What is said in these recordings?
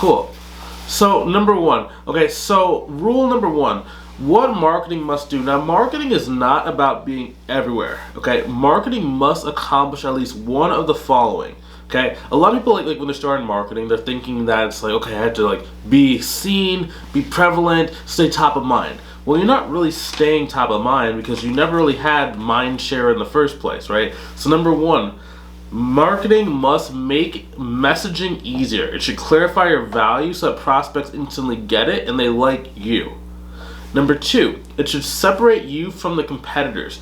Cool. So number one. Okay, so rule number one. What marketing must do. Now, marketing is not about being everywhere. Okay, marketing must accomplish at least one of the following. Okay, a lot of people like when they're starting marketing, they're thinking that it's like, okay, I have to like be seen, be prevalent, stay top of mind. Well, you're not really staying top of mind because you never really had mind share in the first place, right? So number one, marketing must make messaging easier. It should clarify your value so that prospects instantly get it and they like you. Number two, it should separate you from the competitors.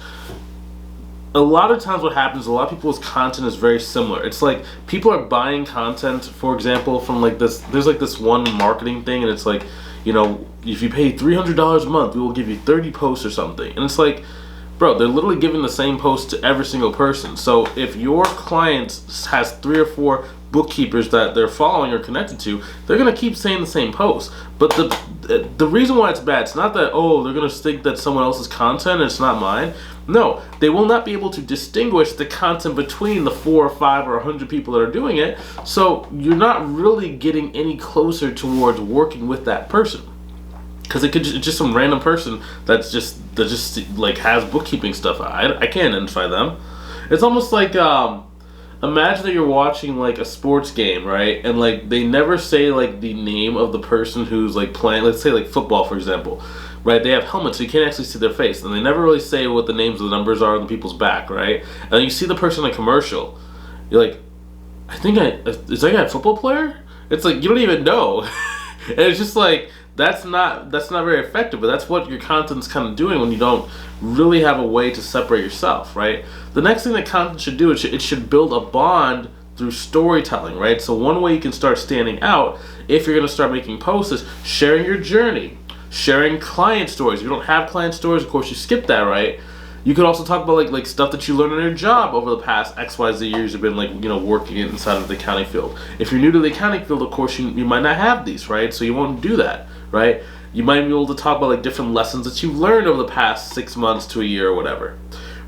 A lot of times what happens, a lot of people's content is very similar. It's like people are buying content, for example, from like this, there's like this one marketing thing and it's like, you know, if you pay $300 a month, we will give you 30 posts or something. And it's like, bro, they're literally giving the same post to every single person. So if your client has 3 or 4 bookkeepers that they're following or connected to, they're gonna keep saying the same post. But the reason why it's bad, it's not that, oh, they're gonna think that someone else's content and it's not mine. No, they will not be able to distinguish the content between the 4 or 5 or 100 people that are doing it. So you're not really getting any closer towards working with that person. Because it's just some random person that just like has bookkeeping stuff. I can't identify them. It's almost like imagine that you're watching like a sports game, right? And like they never say like the name of the person who's like playing. Let's say like football, for example, right? They have helmets, so you can't actually see their face, and they never really say what the names of the numbers are on the people's back, right? And then you see the person in a commercial. You're like, is that guy a football player? It's like you don't even know, and it's just like. That's not very effective, but that's what your content's kind of doing when you don't really have a way to separate yourself, right? The next thing that content should do, it should build a bond through storytelling, right? So one way you can start standing out if you're going to start making posts is sharing your journey, sharing client stories. If you don't have client stories, of course you skip that, right? You could also talk about like stuff that you learned in your job over the past XYZ years you've been like, you know, working inside of the accounting field. If you're new to the accounting field, of course you might not have these, right? So you won't do that. Right? You might be able to talk about like different lessons that you've learned over the past 6 months to a year or whatever.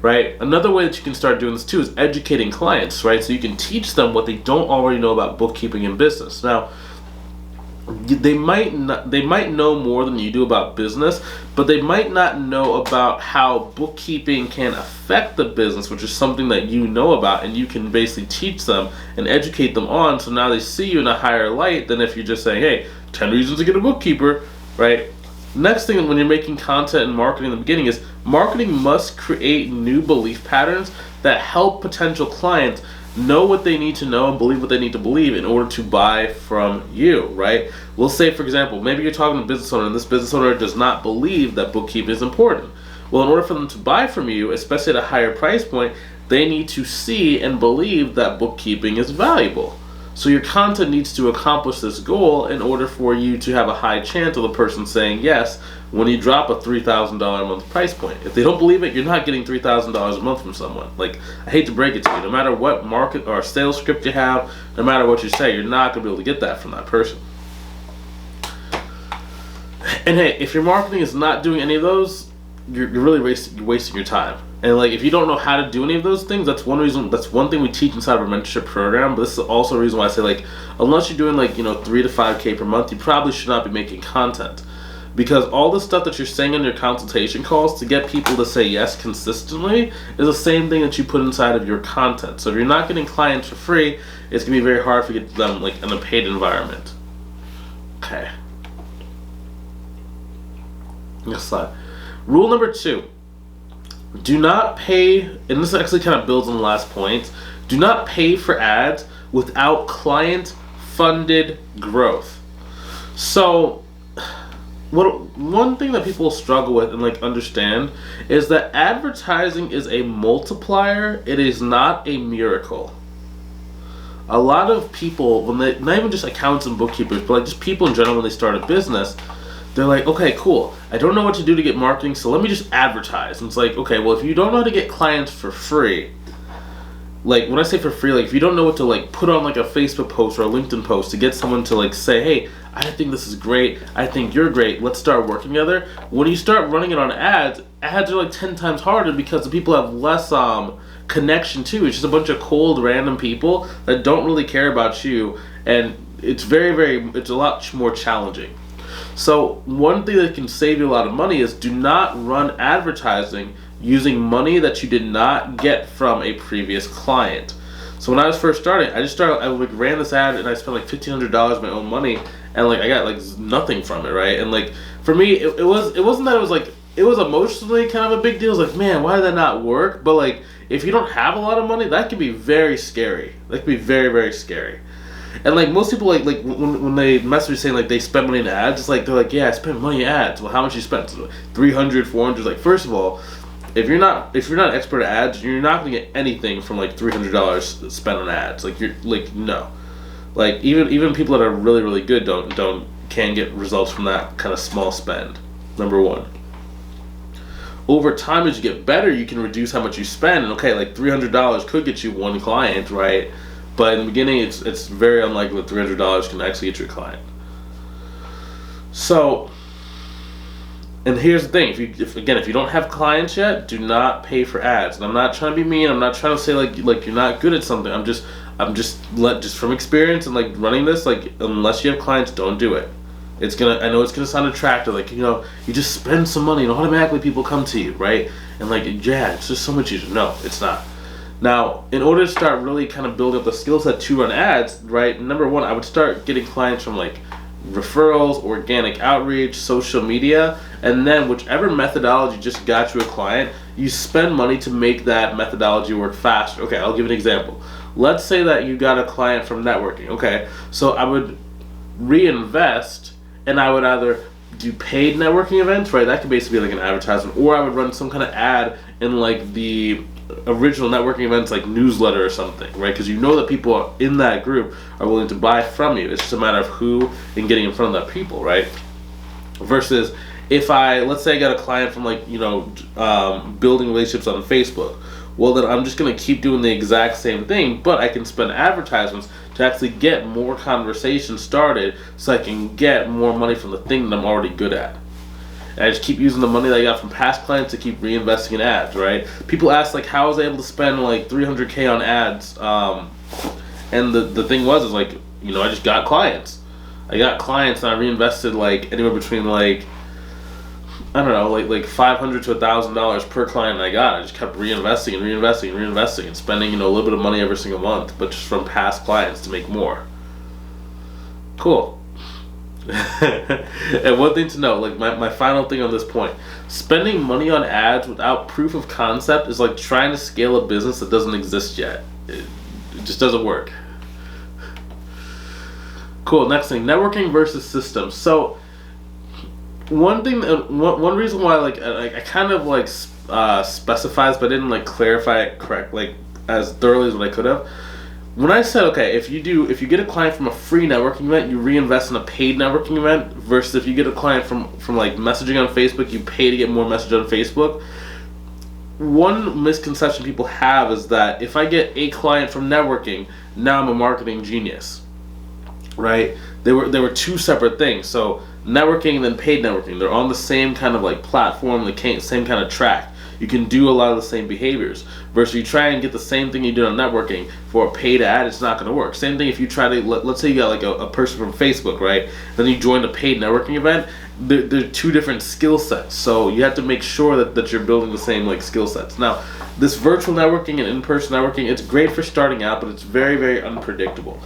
Right? Another way that you can start doing this too is educating clients, right? So you can teach them what they don't already know about bookkeeping and business. Now, they might know more than you do about business, but they might not know about how bookkeeping can affect the business, which is something that you know about, and you can basically teach them and educate them on, so now they see you in a higher light than if you're just saying, hey, 10 reasons to get a bookkeeper, right? Next thing when you're making content and marketing in the beginning is marketing must create new belief patterns that help potential clients know what they need to know and believe what they need to believe in order to buy from you, right? We'll say, for example, maybe you're talking to a business owner and this business owner does not believe that bookkeeping is important. Well, in order for them to buy from you, especially at a higher price point, they need to see and believe that bookkeeping is valuable. So your content needs to accomplish this goal in order for you to have a high chance of the person saying yes when you drop a $3,000 a month price point. If they don't believe it, you're not getting $3,000 a month from someone. Like, I hate to break it to you, no matter what market or sales script you have, no matter what you say, you're not going to be able to get that from that person. And hey, if your marketing is not doing any of those, you're really wasting your time. And like, if you don't know how to do any of those things, that's one thing we teach inside of our mentorship program. But this is also a reason why I say, like, unless you're doing like, you know, 3 to 5K per month, you probably should not be making content. Because all the stuff that you're saying in your consultation calls to get people to say yes consistently is the same thing that you put inside of your content. So if you're not getting clients for free, it's going to be very hard to get them like in a paid environment. Okay. Next slide. Rule number 2. Do not pay, and this actually kind of builds on the last point, do not pay for ads without client-funded growth. So, one thing that people struggle with and like understand is that advertising is a multiplier. It is not a miracle. A lot of people, not even just accountants and bookkeepers, but like just people in general when they start a business, they're like, okay, cool, I don't know what to do to get marketing, so let me just advertise. And it's like, okay, well, if you don't know how to get clients for free, like when I say for free, like if you don't know what to like put on like a Facebook post or a LinkedIn post to get someone to like say, hey, I think this is great, I think you're great, let's start working together. When you start running it on ads are like 10 times harder because the people have less connection to. It's just a bunch of cold random people that don't really care about you, and it's it's a lot more challenging. So one thing that can save you a lot of money is do not run advertising using money that you did not get from a previous client. So when I was first starting, I like ran this ad and I spent like $1,500 of my own money, and like I got like nothing from it, right? And like for me, it wasn't that it was like, it was emotionally kind of a big deal. It was like, man, why did that not work? But like, if you don't have a lot of money, that can be very scary. That can be very scary. And like most people, like when they message saying like they spend money in ads, it's like they're like, yeah, I spent money in ads. Well, how much you spent? 300, 400. Like, first of all, if you're not expert at ads, you're not gonna get anything from like $300 spent on ads. Like, you're like, no. Like even people that are really good can't get results from that kind of small spend. Number one. Over time, as you get better, you can reduce how much you spend. And okay, like $300 could get you one client, right? But in the beginning, it's very unlikely that $300 can actually get you a client. So, and here's the thing: if you don't have clients yet, do not pay for ads. And I'm not trying to be mean. I'm not trying to say like you're not good at something. I'm just from experience and like running this, like, unless you have clients, don't do it. I know it's gonna sound attractive, like, you know, you just spend some money and automatically people come to you, right? And like, yeah, it's just so much easier. No, it's not. Now, in order to start really kind of building up the skill set to run ads, right? Number one, I would start getting clients from like referrals, organic outreach, social media, and then whichever methodology just got you a client, you spend money to make that methodology work faster. Okay, I'll give an example. Let's say that you got a client from networking. Okay, so I would reinvest, and I would either do paid networking events, right? That could basically be like an advertisement, or I would run some kind of ad in like the original networking events, like newsletter or something, right? Because you know that people in that group are willing to buy from you. It's just a matter of who and getting in front of that people, right? Versus if let's say I got a client from like, you know, building relationships on Facebook. Well, then I'm just going to keep doing the exact same thing, but I can spend advertisements to actually get more conversations started so I can get more money from the thing that I'm already good at. And I just keep using the money that I got from past clients to keep reinvesting in ads, right? People ask, like, how I was able to spend like $300K on ads, and the thing is like, you know, I just got clients. I got clients and I reinvested like anywhere between like, I don't know, like $500 to $1,000 per client I got. I just kept reinvesting and spending, you know, a little bit of money every single month, but just from past clients to make more. Cool. And one thing to know, like my final thing on this point, spending money on ads without proof of concept is like trying to scale a business that doesn't exist yet. It just doesn't work. Cool. Next thing, networking versus systems. So one reason why I kind of like specifies, but I didn't like clarify it correct, like as thoroughly as what I could have. When I said, okay, if you get a client from a free networking event, you reinvest in a paid networking event, versus if you get a client from like messaging on Facebook, you pay to get more message on Facebook. One misconception people have is that if I get a client from networking, now I'm a marketing genius, right? They were two separate things. So networking and then paid networking, they're on the same kind of like platform, the same kind of track. You can do a lot of the same behaviors. Versus you try and get the same thing you did on networking for a paid ad, it's not going to work. Same thing if you try to, let's say you got like a person from Facebook, right? Then you joined a paid networking event. They're two different skill sets. So you have to make sure that you're building the same like skill sets. Now, this virtual networking and in-person networking, it's great for starting out, but it's very unpredictable.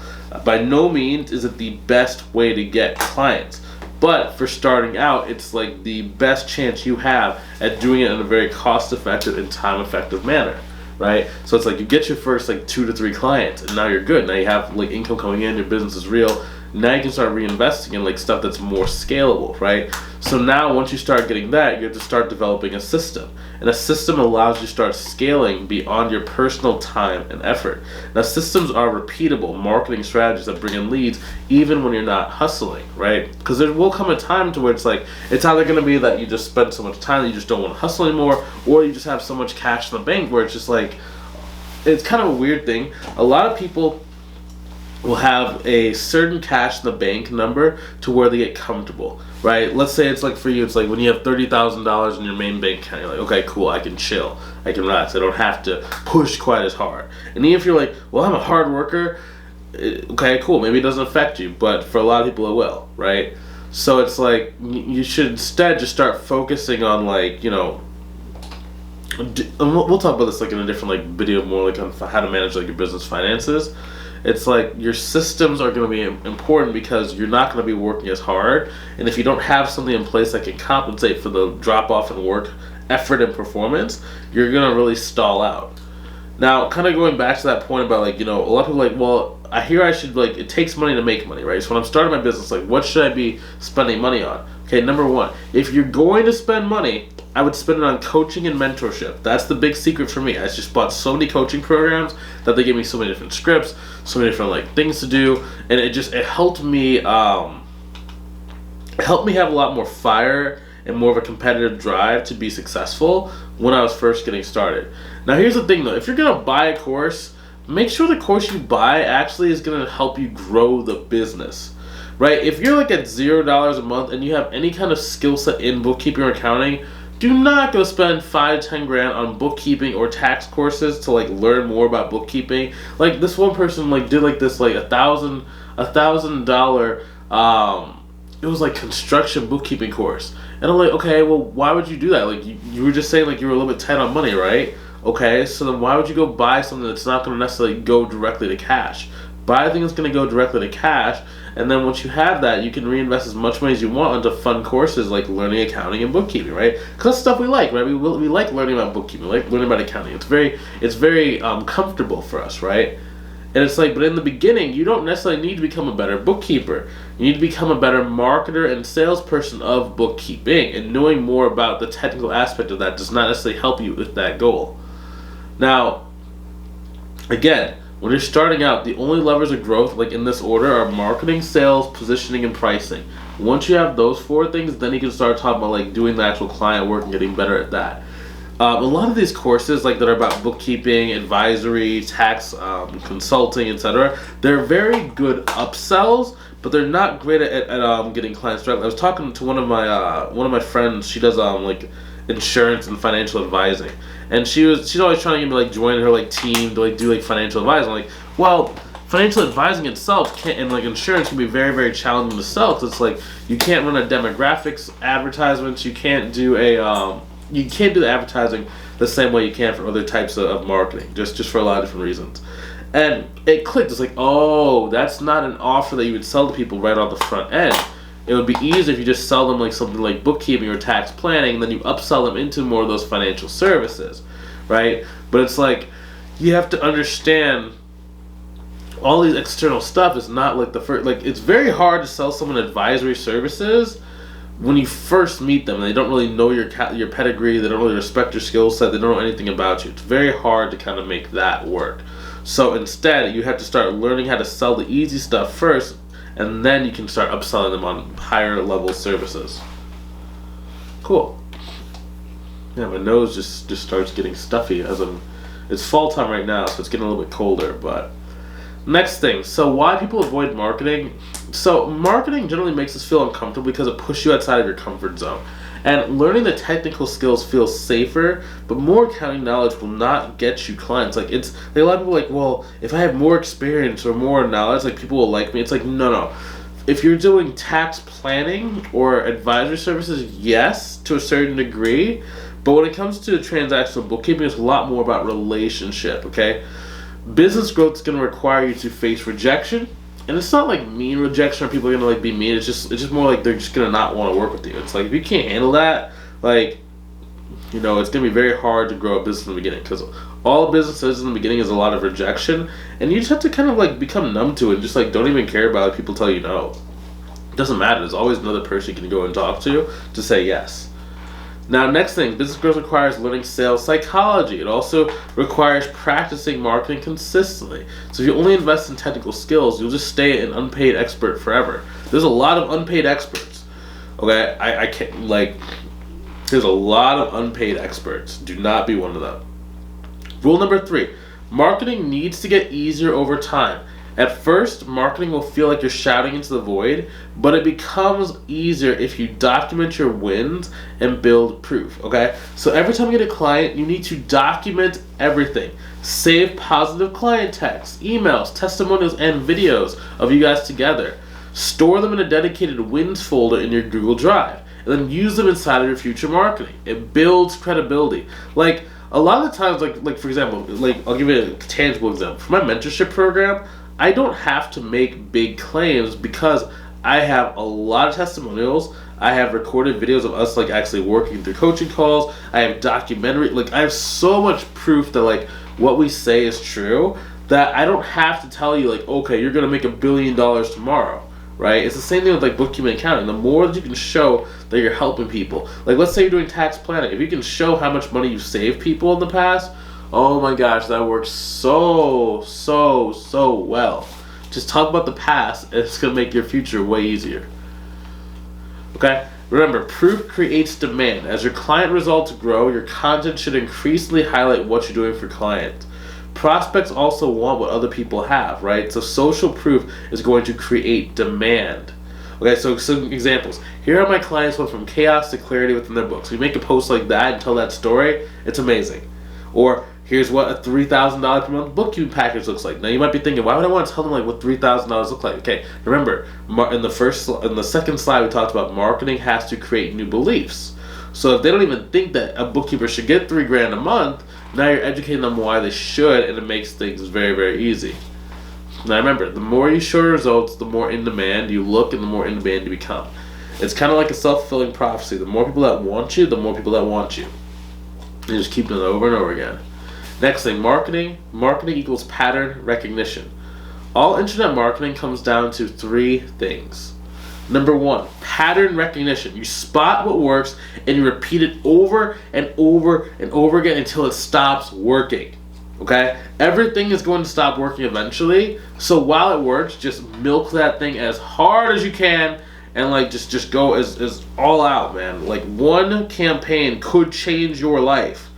By no means is it the best way to get clients. But for starting out, it's like the best chance you have at doing it in a very cost-effective and time-effective manner, right? So it's like you get your first like 2 to 3 clients, and now you're good. Now you have like income coming in, your business is real. Now you can start reinvesting in like stuff that's more scalable, right? So now once you start getting that, you have to start developing a system. And a system allows you to start scaling beyond your personal time and effort. Now systems are repeatable marketing strategies that bring in leads even when you're not hustling, right? Because there will come a time to where it's like, it's either going to be that you just spend so much time that you just don't want to hustle anymore, or you just have so much cash in the bank where it's just like, it's kind of a weird thing. A lot of people will have a certain cash in the bank number to where they get comfortable, right? Let's say it's like for you, it's like when you have $30,000 in your main bank account, you're like, okay, cool, I can chill, I can relax, I don't have to push quite as hard. And even if you're like, well, I'm a hard worker, Okay, cool. Maybe it doesn't affect you, but for a lot of people it will, right? So it's like you should instead just start focusing on like, and we'll talk about this like in a different like video more like on how to manage like your business finances. It's like your systems are going to be important because you're not going to be working as hard, and if you don't have something in place that can compensate for the drop off in work effort and performance, you're going to really stall out. Now, kind of going back to that point about like, a lot of people are like, well, I hear I should like, it takes money to make money, right? So when I'm starting my business, like, what should I be spending money on? Okay, number one, if you're going to spend money, I would spend it on coaching and mentorship. That's the big secret for me. I just bought so many coaching programs that they gave me so many different scripts, so many different like things to do, and it helped me have a lot more fire and more of a competitive drive to be successful when I was first getting started. Now here's the thing though, if you're gonna buy a course, make sure the course you buy actually is gonna help you grow the business. Right? If you're like at $0 a month and you have any kind of skill set in bookkeeping or accounting, do not go spend $5 to $10 on bookkeeping or tax courses to like learn more about bookkeeping. Like this one person like did like this like $1,000 it was like construction bookkeeping course, and I'm like, okay, well, why would you do that? Like you were just saying like you were a little bit tight on money, right? Okay, so then why would you go buy something that's not going to necessarily go directly to cash? Buy a thing that's going to go directly to cash, and then once you have that, you can reinvest as much money as you want into fun courses like learning accounting and bookkeeping, right? Because that's stuff we like, right? We like learning about bookkeeping, we like learning about accounting. It's very comfortable for us, right? And it's like, but in the beginning, you don't necessarily need to become a better bookkeeper. You need to become a better marketer and salesperson of bookkeeping, and knowing more about the technical aspect of that does not necessarily help you with that goal. Now, again, when you're starting out, the only levers of growth, like in this order, are marketing, sales, positioning, and pricing. Once you have those four things, then you can start talking about like doing the actual client work and getting better at that. A lot of these courses like that are about bookkeeping, advisory, tax, consulting, etc. They're very good upsells, but they're not great at getting clients directly. I was talking to one of my friends. She does like insurance and financial advising, and she's always trying to get me like join her like team to like do like financial advising. I'm like, well, financial advising itself can't, and like insurance can be very, very challenging to sell, because it's like you can't run a demographics advertisements. You can't do the advertising the same way you can for other types of marketing, just for a lot of different reasons. And it clicked. It's like, oh, that's not an offer that you would sell to people right off the front end. It would be easier if you just sell them like something like bookkeeping or tax planning, and then you upsell them into more of those financial services, right? But it's like, you have to understand all these external stuff is not like the first, like it's very hard to sell someone advisory services when you first meet them and they don't really know your pedigree, they don't really respect your skill set, they don't know anything about you. It's very hard to kind of make that work. So instead, you have to start learning how to sell the easy stuff first, and then you can start upselling them on higher level services. Cool. Yeah, my nose just starts getting stuffy it's fall time right now, so it's getting a little bit colder. But next thing, so why people avoid marketing? So marketing generally makes us feel uncomfortable because it pushes you outside of your comfort zone. And learning the technical skills feels safer, but more accounting knowledge will not get you clients. Like it's like a lot of people are like, well, if I have more experience or more knowledge, like people will like me. It's like, no. If you're doing tax planning or advisory services, yes, to a certain degree. But when it comes to transactional bookkeeping, it's a lot more about relationship, okay? Business growth is going to require you to face rejection. And it's not like mean rejection or people are going to like be mean. It's just more like they're just going to not want to work with you. It's like if you can't handle that, like, it's going to be very hard to grow a business in the beginning, because all businesses in the beginning is a lot of rejection, and you just have to kind of like become numb to it and just like don't even care about it. People tell you no. It doesn't matter. There's always another person you can go and talk to say yes. Now, next thing, business growth requires learning sales psychology. It also requires practicing marketing consistently. So if you only invest in technical skills, you'll just stay an unpaid expert forever. There's a lot of unpaid experts. Okay, I can't, like, there's a lot of unpaid experts. Do not be one of them. Rule number 3, marketing needs to get easier over time. At first, marketing will feel like you're shouting into the void, but it becomes easier if you document your wins and build proof, okay? So every time you get a client, you need to document everything. Save positive client texts, emails, testimonials, and videos of you guys together. Store them in a dedicated wins folder in your Google Drive, and then use them inside of your future marketing. It builds credibility. Like, a lot of the times, like for example, like I'll give you a tangible example. For my mentorship program, I don't have to make big claims because I have a lot of testimonials. I have recorded videos of us like actually working through coaching calls. I have documentary, like I have so much proof that like what we say is true that I don't have to tell you like, okay, you're gonna make $1 billion tomorrow, right? It's the same thing with like bookkeeping and accounting. The more that you can show that you're helping people, like let's say you're doing tax planning, if you can show how much money you've saved people in the past, oh my gosh, that works so well. Just talk about the past, and it's going to make your future way easier. Okay? Remember, proof creates demand. As your client results grow, your content should increasingly highlight what you're doing for clients. Prospects also want what other people have, right? So social proof is going to create demand. Okay, so some examples. Here are my clients went from chaos to clarity within their books. We make a post like that and tell that story, it's amazing. Or here's what a $3,000 per month bookkeeping package looks like. Now you might be thinking, why would I want to tell them like what $3,000 look like? Okay, remember in the second slide we talked about marketing has to create new beliefs. So if they don't even think that a bookkeeper should get $3,000 a month, now you're educating them why they should, and it makes things very easy. Now remember, the more you show results, the more in demand you look, and the more in demand you become. It's kind of like a self-fulfilling prophecy. The more people that want you, the more people that want you. You just keep doing it over and over again. Next thing, marketing. Marketing equals pattern recognition. All internet marketing comes down to 3 things. Number 1, pattern recognition. You spot what works and you repeat it over and over and over again until it stops working. Okay? Everything is going to stop working eventually. So while it works, just milk that thing as hard as you can and like just go as all out, man. Like one campaign could change your life.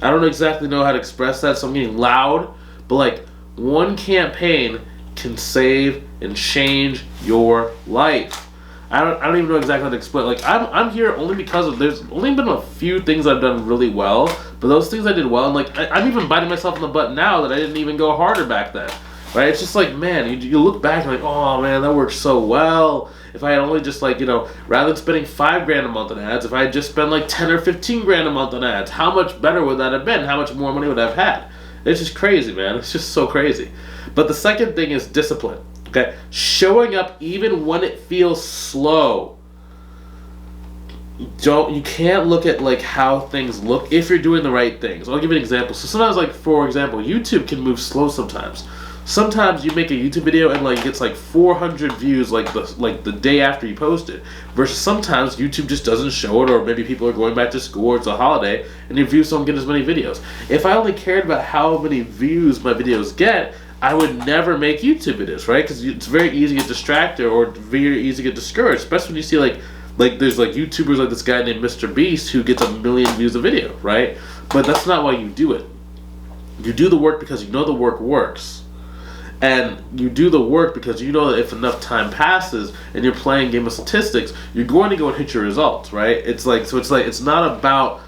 I don't exactly know how to express that, so I'm getting loud, but like one campaign can save and change your life. I don't even know exactly how to explain. Like I'm here only because of there's only been a few things I've done really well, but those things I did well, and like I'm even biting myself in the butt now that I didn't even go harder back then. Right? It's just like, man, you look back and like, oh man, that worked so well. If I had only just like, rather than spending $5,000 a month on ads, if I had just spent like 10 or 15 grand a month on ads, how much better would that have been? How much more money would I have had? It's just crazy, man. It's just so crazy. But the second thing is discipline. Okay, showing up even when it feels slow. You can't look at like how things look if you're doing the right things. I'll give you an example. So sometimes, like for example, YouTube can move slow sometimes. Sometimes you make a YouTube video and like gets like 400 views like the day after you post it, versus sometimes YouTube just doesn't show it, or maybe people are going back to school or it's a holiday and your views don't get as many videos. If I only cared about how many views my videos get, I would never make YouTube videos, right? Because it's very easy to get distracted or very easy to get discouraged, especially when you see like there's like YouTubers like this guy named Mr. Beast who gets 1 million views a video, right? But that's not why you do it. You do the work because you know the work works. And you do the work because you know that if enough time passes and you're playing a game of statistics, you're going to go and hit your results, right? It's not about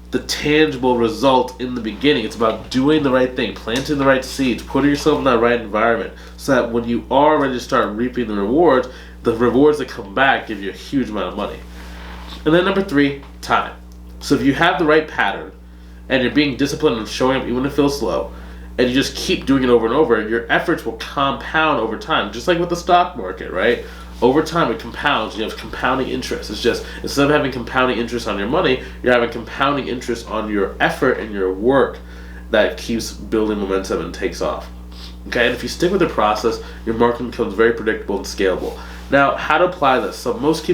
the tangible result in the beginning. It's about doing the right thing, planting the right seeds, putting yourself in that right environment, so that when you are ready to start reaping the rewards that come back give you a huge amount of money. And then number 3, time. So if you have the right pattern and you're being disciplined and showing up even when it feels slow, and you just keep doing it over and over, your efforts will compound over time, just like with the stock market, right? Over time, it compounds. You have compounding interest. It's just, instead of having compounding interest on your money, you're having compounding interest on your effort and your work that keeps building momentum and takes off. Okay, and if you stick with the process, your marketing becomes very predictable and scalable. Now, how to apply this? So most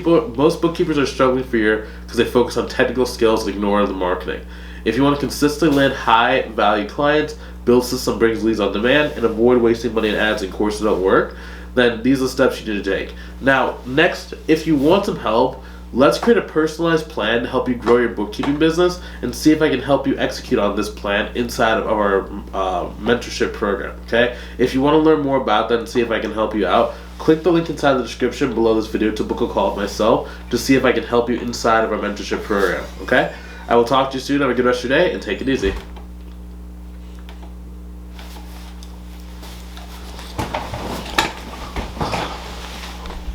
bookkeepers are struggling for year because they focus on technical skills and ignore the marketing. If you want to consistently land high-value clients, build system brings leads on demand, and avoid wasting money on ads and courses that don't work, then these are the steps you need to take. Now, next, if you want some help, Let's create a personalized plan to help you grow your bookkeeping business and see if I can help you execute on this plan inside of our mentorship program, okay? If you want to learn more about that and see if I can help you out, click the link inside the description below this video to book a call with myself to see if I can help you inside of our mentorship program, okay? I will talk to you soon. Have a good rest of your day and take it easy.